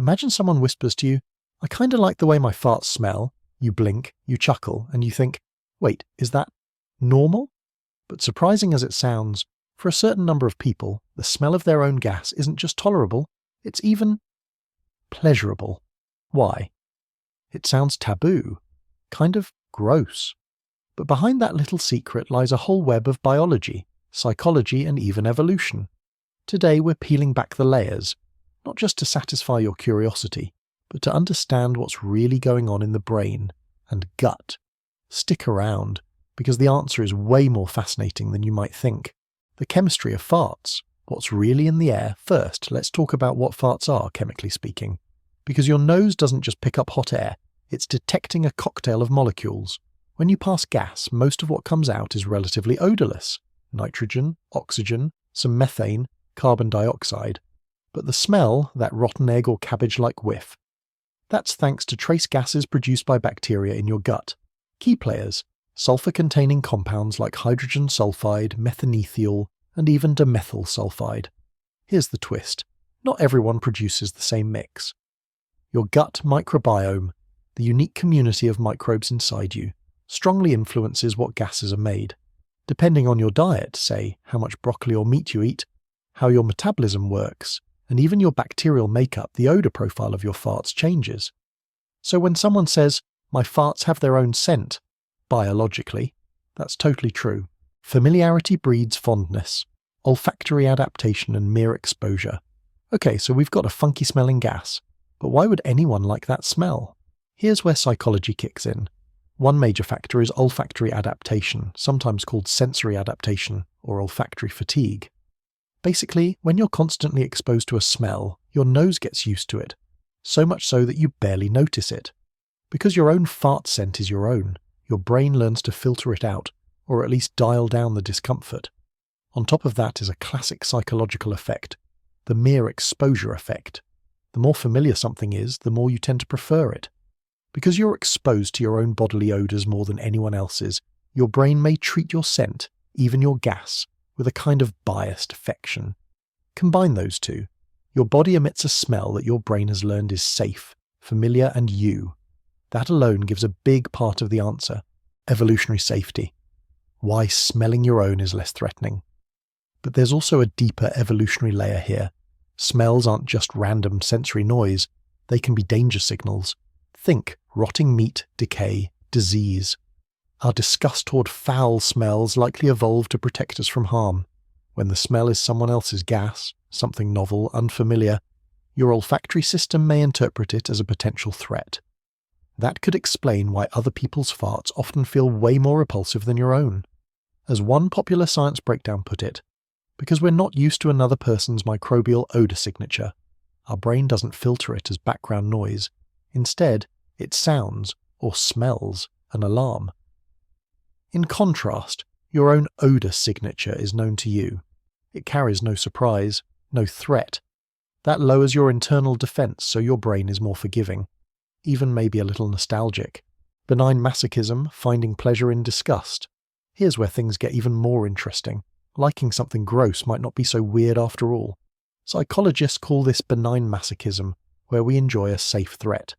Imagine someone whispers to you, "I kinda like the way my farts smell." You blink, you chuckle, and you think, wait, is that normal? But surprising as it sounds, for a certain number of people, the smell of their own gas isn't just tolerable, it's even pleasurable. Why? It sounds taboo, kind of gross. But behind that little secret lies a whole web of biology, psychology, and even evolution. Today we're peeling back the layers, not just to satisfy your curiosity, but to understand what's really going on in the brain and gut. Stick around, because the answer is way more fascinating than you might think. The chemistry of farts, what's really in the air. First, let's talk about what farts are, chemically speaking. Because your nose doesn't just pick up hot air, it's detecting a cocktail of molecules. When you pass gas, most of what comes out is relatively odorless. Nitrogen, oxygen, some methane, carbon dioxide. But the smell, that rotten egg or cabbage-like whiff, that's thanks to trace gases produced by bacteria in your gut. Key players, sulfur-containing compounds like hydrogen sulfide, methanethiol, and even dimethyl sulfide. Here's the twist. Not everyone produces the same mix. Your gut microbiome, the unique community of microbes inside you, strongly influences what gases are made. Depending on your diet, say, how much broccoli or meat you eat, how your metabolism works, and even your bacterial makeup, the odor profile of your farts changes. So when someone says, "My farts have their own scent," biologically, that's totally true. Familiarity breeds fondness, olfactory adaptation and mere exposure. Okay, so we've got a funky smelling gas, but why would anyone like that smell? Here's where psychology kicks in. One major factor is olfactory adaptation, sometimes called sensory adaptation or olfactory fatigue. Basically, when you're constantly exposed to a smell, your nose gets used to it, so much so that you barely notice it. Because your own fart scent is your own, your brain learns to filter it out, or at least dial down the discomfort. On top of that is a classic psychological effect, the mere exposure effect. The more familiar something is, the more you tend to prefer it. Because you're exposed to your own bodily odours more than anyone else's, your brain may treat your scent, even your gas, with a kind of biased affection. Combine those two. Your body emits a smell that your brain has learned is safe, familiar, and you. That alone gives a big part of the answer. Evolutionary safety. Why smelling your own is less threatening. But there's also a deeper evolutionary layer here. Smells aren't just random sensory noise, they can be danger signals. Think rotting meat, decay, disease. Our disgust toward foul smells likely evolved to protect us from harm. When the smell is someone else's gas, something novel, unfamiliar, your olfactory system may interpret it as a potential threat. That could explain why other people's farts often feel way more repulsive than your own. As one popular science breakdown put it, because we're not used to another person's microbial odor signature, our brain doesn't filter it as background noise. Instead, it sounds, or smells, an alarm. In contrast, your own odor signature is known to you. It carries no surprise, no threat. That lowers your internal defense so your brain is more forgiving, even maybe a little nostalgic. Benign masochism, finding pleasure in disgust. Here's where things get even more interesting. Liking something gross might not be so weird after all. Psychologists call this benign masochism, where we enjoy a safe threat.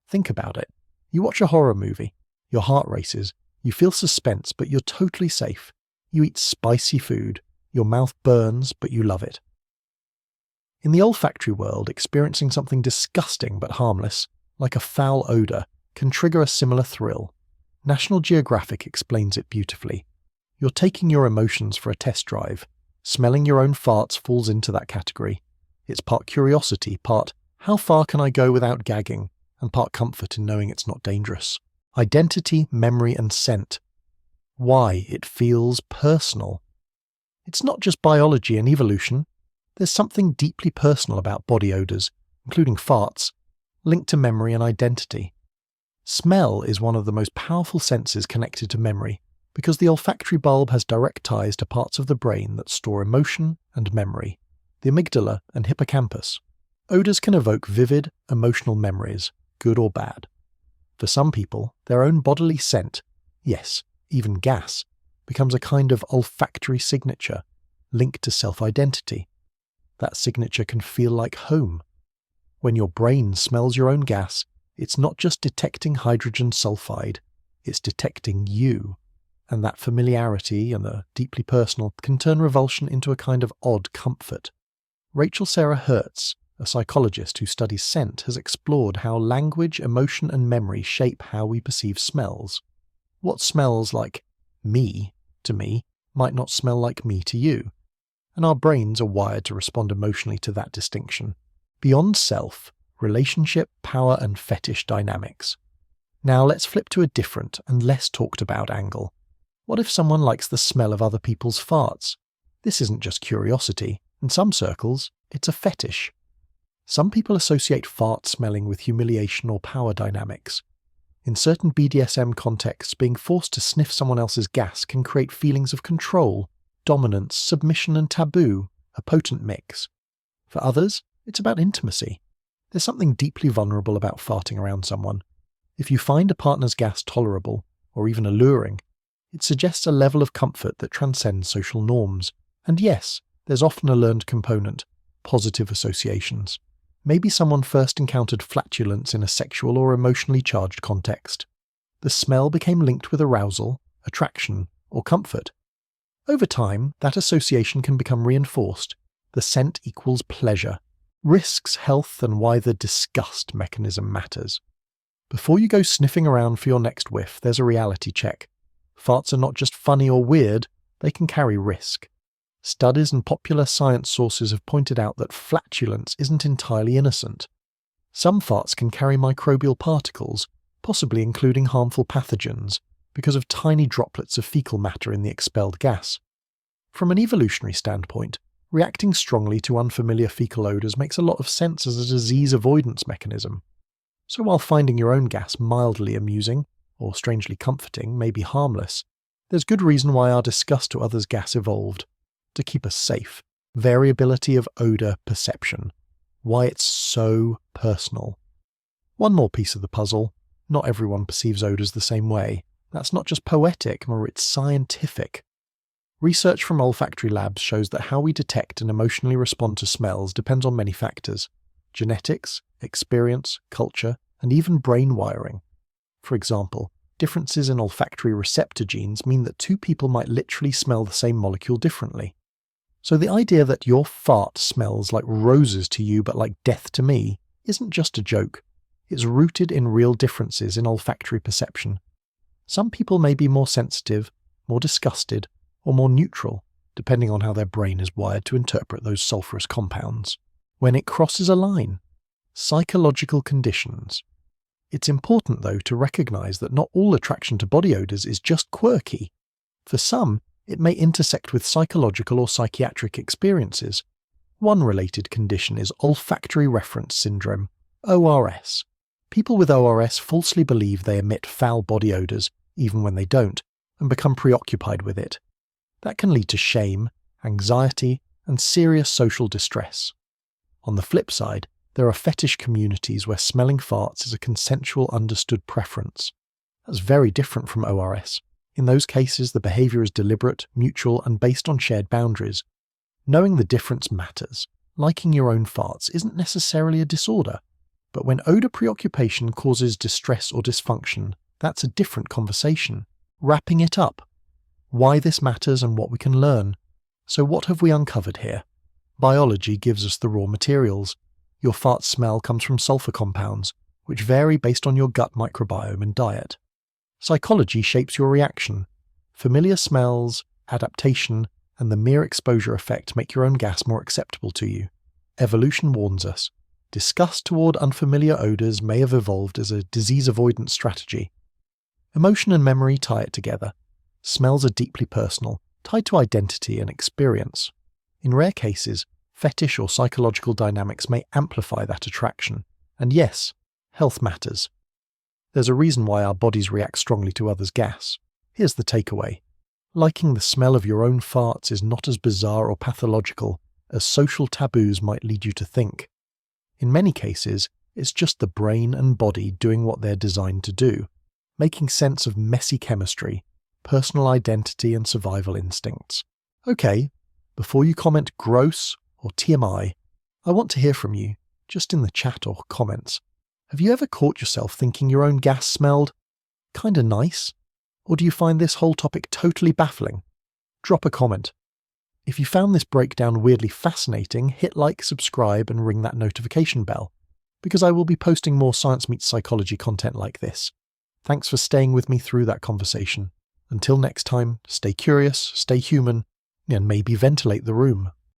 Think about it. You watch a horror movie, your heart races, you feel suspense, but you're totally safe. You eat spicy food, your mouth burns, but you love it. In the olfactory world, experiencing something disgusting but harmless, like a foul odour, can trigger a similar thrill. National Geographic explains it beautifully. You're taking your emotions for a test drive. Smelling your own farts falls into that category. It's part curiosity, part how far can I go without gagging, and part comfort in knowing it's not dangerous. Identity, memory, and scent. Why it feels personal. It's not just biology and evolution. There's something deeply personal about body odours, including farts, linked to memory and identity. Smell is one of the most powerful senses connected to memory, because the olfactory bulb has direct ties to parts of the brain that store emotion and memory, the amygdala and hippocampus. Odours can evoke vivid, emotional memories, good or bad. For some people, their own bodily scent, yes, even gas, becomes a kind of olfactory signature, linked to self-identity. That signature can feel like home. When your brain smells your own gas, it's not just detecting hydrogen sulfide, it's detecting you. And that familiarity and the deeply personal can turn revulsion into a kind of odd comfort. Rachel Sarah Hertz, a psychologist who studies scent, has explored how language, emotion and memory shape how we perceive smells. What smells like me to me might not smell like me to you. And our brains are wired to respond emotionally to that distinction. Beyond self, relationship, power and fetish dynamics. Now let's flip to a different and less talked about angle. What if someone likes the smell of other people's farts? This isn't just curiosity. In some circles, it's a fetish. Some people associate fart smelling with humiliation or power dynamics. In certain BDSM contexts, being forced to sniff someone else's gas can create feelings of control, dominance, submission and taboo, a potent mix. For others, it's about intimacy. There's something deeply vulnerable about farting around someone. If you find a partner's gas tolerable, or even alluring, it suggests a level of comfort that transcends social norms. And yes, there's often a learned component, positive associations. Maybe someone first encountered flatulence in a sexual or emotionally charged context. The smell became linked with arousal, attraction, or comfort. Over time, that association can become reinforced. The scent equals pleasure. Risks health and why the disgust mechanism matters. Before you go sniffing around for your next whiff, there's a reality check. Farts are not just funny or weird, they can carry risk. Studies and popular science sources have pointed out that flatulence isn't entirely innocent. Some farts can carry microbial particles, possibly including harmful pathogens, because of tiny droplets of fecal matter in the expelled gas. From an evolutionary standpoint, reacting strongly to unfamiliar fecal odours makes a lot of sense as a disease avoidance mechanism. So while finding your own gas mildly amusing, or strangely comforting, may be harmless, there's good reason why our disgust to others' gas evolved. To keep us safe. Variability of odour perception. Why it's so personal. One more piece of the puzzle. Not everyone perceives odours the same way. That's not just poetic, or it's scientific. Research from olfactory labs shows that how we detect and emotionally respond to smells depends on many factors. Genetics, experience, culture, and even brain wiring. For example, differences in olfactory receptor genes mean that two people might literally smell the same molecule differently. So the idea that your fart smells like roses to you but like death to me isn't just a joke. It's rooted in real differences in olfactory perception. Some people may be more sensitive, more disgusted, or more neutral, depending on how their brain is wired to interpret those sulfurous compounds. When it crosses a line, psychological conditions. It's important, though, to recognize that not all attraction to body odors is just quirky. For some, it may intersect with psychological or psychiatric experiences. One related condition is olfactory reference syndrome, ORS. People with ORS falsely believe they emit foul body odors, even when they don't, and become preoccupied with it. That can lead to shame, anxiety, and serious social distress. On the flip side, there are fetish communities where smelling farts is a consensual understood preference. That's very different from ORS. In those cases, the behavior is deliberate, mutual, and based on shared boundaries. Knowing the difference matters. Liking your own farts isn't necessarily a disorder. But when odor preoccupation causes distress or dysfunction, that's a different conversation. Wrapping it up. Why this matters and what we can learn. So what have we uncovered here? Biology gives us the raw materials. Your fart smell comes from sulfur compounds, which vary based on your gut microbiome and diet. Psychology shapes your reaction. Familiar smells, adaptation, and the mere exposure effect make your own gas more acceptable to you. Evolution warns us. Disgust toward unfamiliar odors may have evolved as a disease avoidance strategy. Emotion and memory tie it together. Smells are deeply personal, tied to identity and experience. In rare cases, fetish or psychological dynamics may amplify that attraction. And yes, health matters. There's a reason why our bodies react strongly to others' gas. Here's the takeaway. Liking the smell of your own farts is not as bizarre or pathological as social taboos might lead you to think. In many cases, it's just the brain and body doing what they're designed to do, making sense of messy chemistry, personal identity and survival instincts. Okay, before you comment gross or TMI, I want to hear from you. just in the chat or comments. Have you ever caught yourself thinking your own gas smelled kinda nice? Or do you find this whole topic totally baffling? Drop a comment. If you found this breakdown weirdly fascinating, hit like, subscribe, and ring that notification bell, because I will be posting more Science Meets Psychology content like this. Thanks for staying with me through that conversation. Until next time, stay curious, stay human, and maybe ventilate the room.